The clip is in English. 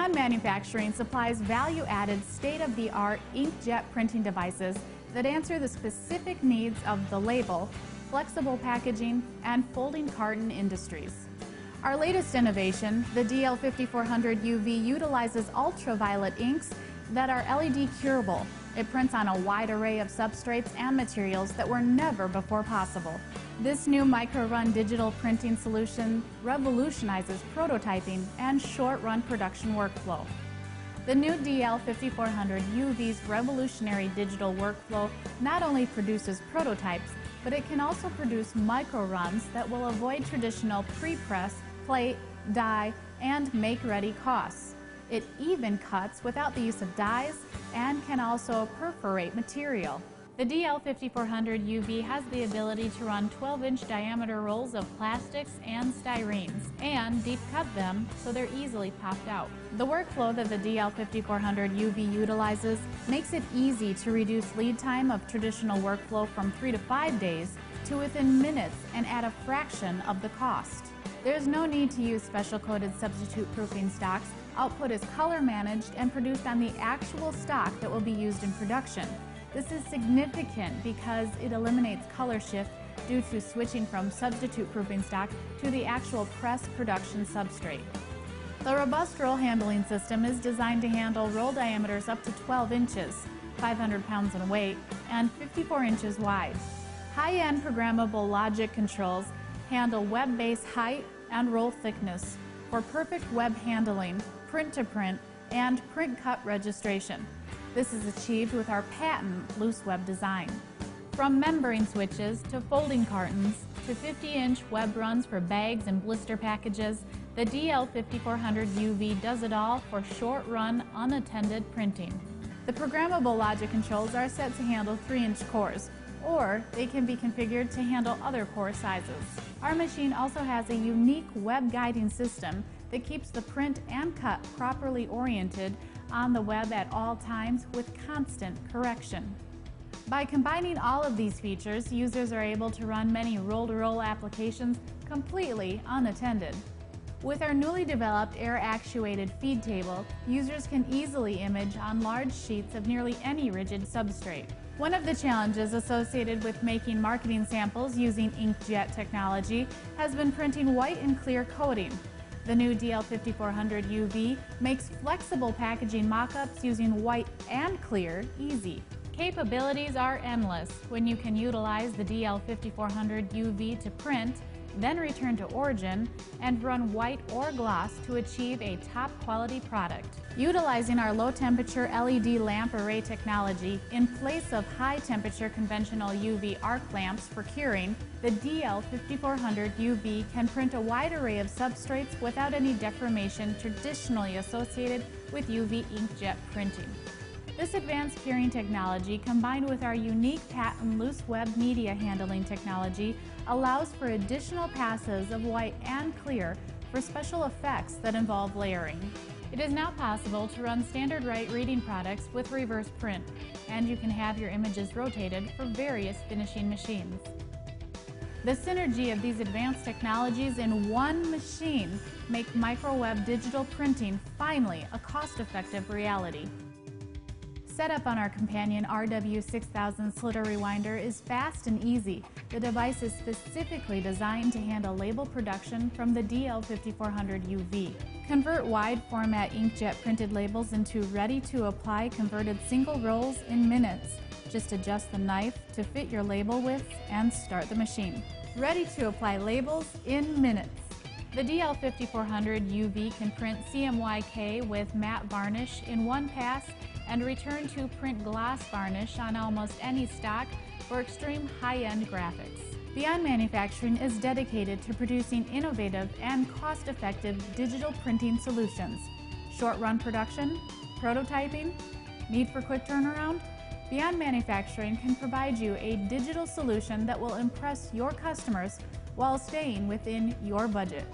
Beyond Manufacturing supplies value-added, state-of-the-art inkjet printing devices that answer the specific needs of the label, flexible packaging, and folding carton industries. Our latest innovation, the DL5400 UV, utilizes ultraviolet inks that are LED curable. It prints on a wide array of substrates and materials that were never before possible. This new micro-run digital printing solution revolutionizes prototyping and short-run production workflow. The new DL5400 UV's revolutionary digital workflow not only produces prototypes, but it can also produce micro-runs that will avoid traditional pre-press, plate, die, and make-ready costs. It even cuts without the use of dies and can also perforate material. The DL5400 UV has the ability to run 12-inch diameter rolls of plastics and styrenes and deep cut them so they're easily popped out. The workflow that the DL5400 UV utilizes makes it easy to reduce lead time of traditional workflow from 3 to 5 days to within minutes and at a fraction of the cost. There's no need to use special coated substitute proofing stocks. Output is color managed and produced on the actual stock that will be used in production. This is significant because it eliminates color shift due to switching from substitute proofing stock to the actual press production substrate. The robust roll handling system is designed to handle roll diameters up to 12 inches, 500 pounds in weight, and 54 inches wide. High-end programmable logic controls handle web base height and roll thickness for perfect web handling, print-to-print, and print cut registration. This is achieved with our patent loose web design. From membrane switches to folding cartons to 50-inch web runs for bags and blister packages, the DL5400 UV does it all for short-run, unattended printing. The programmable logic controls are set to handle 3-inch cores, or they can be configured to handle other core sizes. Our machine also has a unique web guiding system that keeps the print and cut properly oriented on the web at all times with constant correction. By combining all of these features, users are able to run many roll-to-roll applications completely unattended. With our newly developed air-actuated feed table, users can easily image on large sheets of nearly any rigid substrate. One of the challenges associated with making marketing samples using inkjet technology has been printing white and clear coating. The new DL5400 UV makes flexible packaging mock-ups using white and clear easy. Capabilities are endless when you can utilize the DL5400 UV to print, then return to origin and run white or gloss to achieve a top quality product. Utilizing our low temperature LED lamp array technology in place of high temperature conventional UV arc lamps for curing, the DL5400 UV can print a wide array of substrates without any deformation traditionally associated with UV inkjet printing. This advanced curing technology, combined with our unique patent loose web media handling technology, allows for additional passes of white and clear for special effects that involve layering. It is now possible to run standard write reading products with reverse print, and you can have your images rotated for various finishing machines. The synergy of these advanced technologies in one machine make microweb digital printing finally a cost-effective reality. Setup on our companion RW6000 Slitter Rewinder is fast and easy. The device is specifically designed to handle label production from the DL5400 UV. Convert wide format inkjet printed labels into ready-to-apply converted single rolls in minutes. Just adjust the knife to fit your label width and start the machine. Ready to apply labels in minutes. The DL5400 UV can print CMYK with matte varnish in one pass and return to print gloss varnish on almost any stock for extreme high-end graphics. Beyond Manufacturing is dedicated to producing innovative and cost-effective digital printing solutions. Short-run production, prototyping, need for quick turnaround? Beyond Manufacturing can provide you a digital solution that will impress your customers while staying within your budget.